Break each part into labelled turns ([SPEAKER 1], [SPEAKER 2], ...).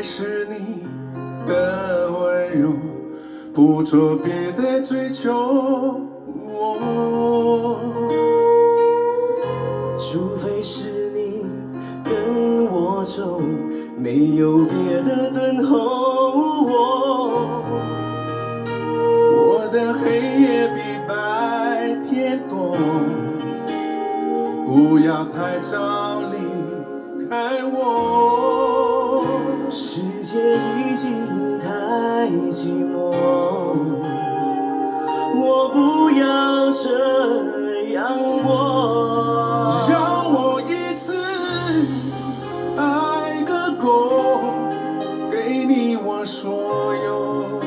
[SPEAKER 1] 非是你的温柔，不做别的追求。
[SPEAKER 2] 除非是你跟我走，没有别的等候。
[SPEAKER 1] 我的黑夜比白天多，不要太早离开我。
[SPEAKER 2] 世界已经太寂寞，我不要这样过。
[SPEAKER 1] 让我一次爱个够，给你我所有。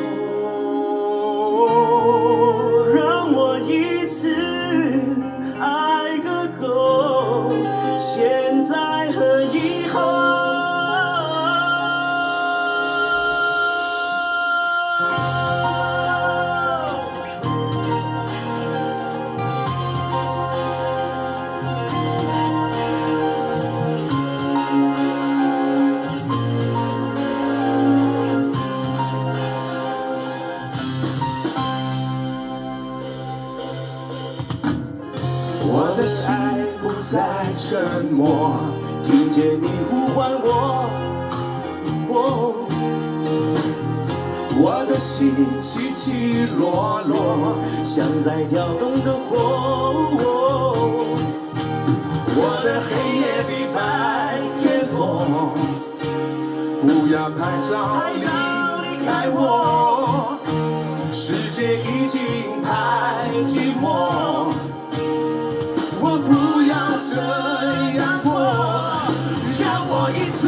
[SPEAKER 2] 让我一次爱个够，现在和以后。
[SPEAKER 1] 我的心不再沉默，
[SPEAKER 2] 听见你呼唤我，
[SPEAKER 1] 我的心起起落落，
[SPEAKER 2] 像在跳动的火。
[SPEAKER 1] 我的黑夜比白天多，不要太早离开我。世界已经太寂寞，我不要这样过。让我一次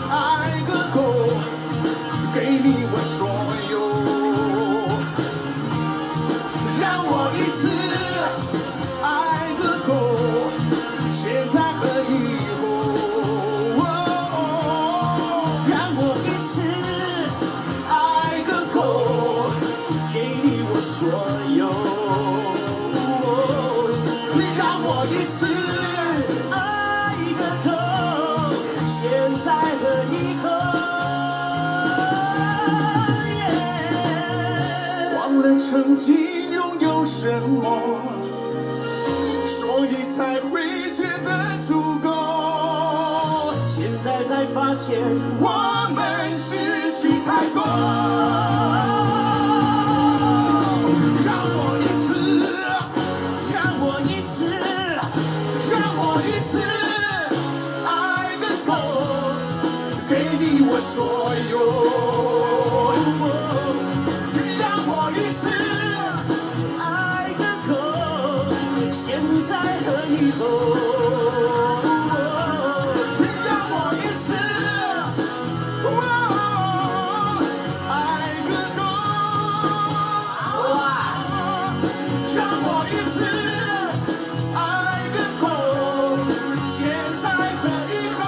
[SPEAKER 1] 爱个够，给你我所有。让我一次爱个够，现在和以后。
[SPEAKER 2] 让我一次
[SPEAKER 1] 爱个够，
[SPEAKER 2] 给你我所有。
[SPEAKER 1] 让我一次
[SPEAKER 2] 爱个够，现在和以后。
[SPEAKER 1] 忘了曾经拥有什么，所以才会觉得足够。
[SPEAKER 2] 现在才发现
[SPEAKER 1] 我们失去太多。让我一次，
[SPEAKER 2] 让我一次
[SPEAKER 1] 让我一次爱个够，给你我所有。让我一次
[SPEAKER 2] 爱个够，现在和以后。
[SPEAKER 1] 让我一次爱个够。让我一次爱个够，现在和以后。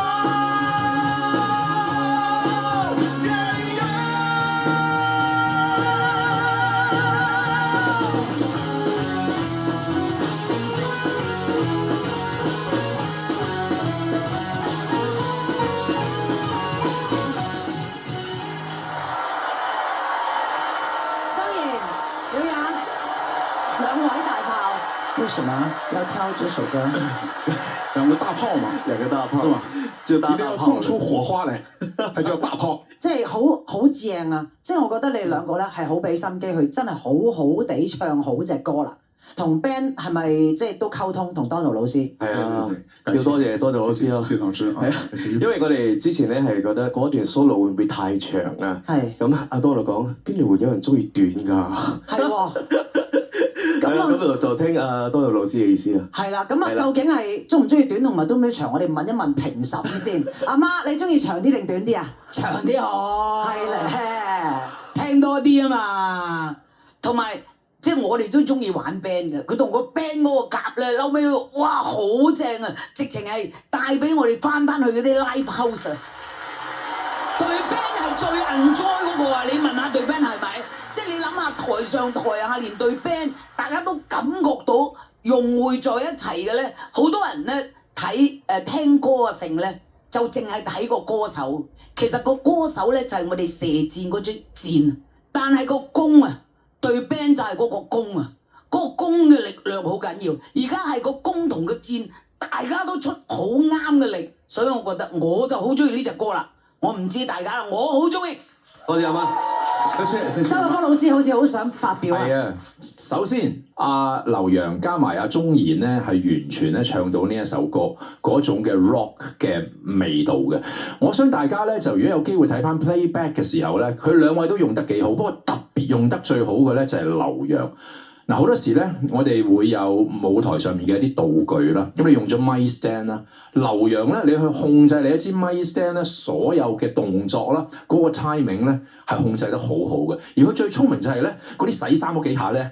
[SPEAKER 3] 张颖刘洋两位大炮，为什么要挑这首歌？
[SPEAKER 4] 两个大炮嘛，
[SPEAKER 2] 两个大炮
[SPEAKER 4] 是吧？
[SPEAKER 2] 就大
[SPEAKER 4] 一定要
[SPEAKER 2] 炮
[SPEAKER 4] 放出火花來，它叫大炮。
[SPEAKER 3] 即係好正啊！即係我覺得你哋兩個咧係好俾心機去，真係好好地唱好隻歌啦。同 band 係咪即係都溝通？同 Donald 老師
[SPEAKER 2] 係啊，
[SPEAKER 4] 對
[SPEAKER 2] 要多謝老師咯。
[SPEAKER 4] 謝老師啊，
[SPEAKER 2] 因為我哋之前咧係覺得嗰段 solo 會唔會太長啊？
[SPEAKER 3] 係
[SPEAKER 2] 咁阿 Donald 講，邊度會有人中意短㗎？
[SPEAKER 3] 係喎。
[SPEAKER 2] 咁就聽阿 Donald 老師嘅意思啦。
[SPEAKER 3] 係啦，咁啊，
[SPEAKER 2] 係啦
[SPEAKER 3] 究竟係中唔中意短同埋中唔中意長？我哋問一問評審先。阿媽，你中意長啲定短啲啊？
[SPEAKER 5] 長啲好，
[SPEAKER 3] 係咧，
[SPEAKER 5] 聽多啲啊嘛。同埋即係我哋都中意玩 band 嘅，佢同個 band 嗰個夾咧，後尾哇好正啊！直情係帶俾我哋翻去嗰啲 live house 啊！隊 band 係最 enjoy 嗰個啊！你問下隊 band 係咪？即係你諗下台上台下連隊 band，大家都感覺到融匯在一齊嘅咧。好多人咧睇聽歌啊成咧，就淨係睇個歌手，其實個歌手咧就係我哋射箭嗰支箭，但係個弓啊，對 band 就係嗰個弓啊，嗰個弓嘅力量好緊要。而家係個弓同個箭，大家都出好啱嘅力，所以我覺得我就好中意呢隻歌啦。我唔知大家，我好中意。
[SPEAKER 2] 多謝阿媽。
[SPEAKER 3] 周有芳老師好似好想發表啊！
[SPEAKER 6] 係啊，首先阿劉洋加埋阿鍾賢咧，係完全咧唱到呢一首歌嗰種嘅 rock 嘅味道嘅。我想大家咧就如果有機會睇翻 playback 嘅時候咧，佢兩位都用得幾好，不過特別用得最好嘅咧就係劉洋。嗱，好多時咧，我哋會有舞台上面嘅一啲道具啦，咁你用咗咪 stand 啦，劉洋咧，你去控制你一支咪 stand 咧，所有嘅動作啦，嗰個 timing 咧係控制得好好嘅。而佢最聰明就係咧，嗰啲洗衫嗰幾下咧，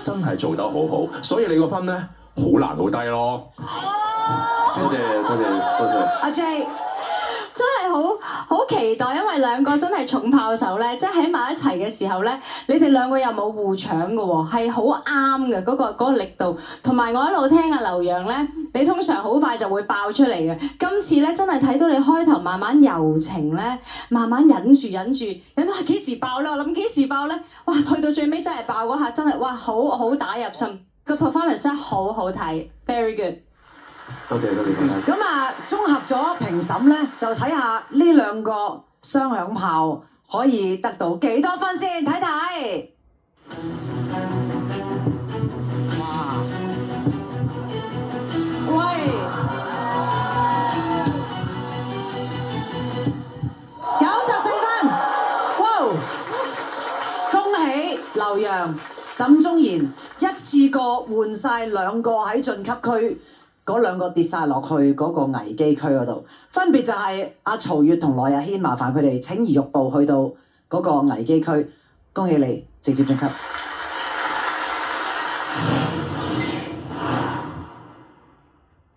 [SPEAKER 6] 真係做得好好，所以你個分咧好難好低咯。
[SPEAKER 2] 多謝。
[SPEAKER 3] 阿 J。
[SPEAKER 7] 真係好期待，因為兩個真係重炮手咧，即係喺埋一齊嘅時候咧，你哋兩個又冇互搶嘅喎，係好啱嘅嗰個力度。同埋我一路聽阿劉洋咧，你通常好快就會爆出嚟嘅。今次咧真係睇到你開頭慢慢柔情咧，慢慢忍住忍到係幾時爆咧？我諗幾時爆咧？哇！去到最尾真係爆嗰下，真係哇好打入心。個 performance 真係好好睇 ，very good。
[SPEAKER 2] 多謝。
[SPEAKER 3] 咁啊，綜合咗評審咧，就睇下呢兩個雙響炮可以得到幾多分先，睇睇。哇！喂，94分！哇！恭喜劉洋、沈宗賢一次過換晒兩個喺晉級區。嗰兩個跌晒落去嗰個危機區嗰度，分別就係阿曹越同羅日軒，麻煩佢哋請移玉步去到嗰個危機區，恭喜你直接晉級。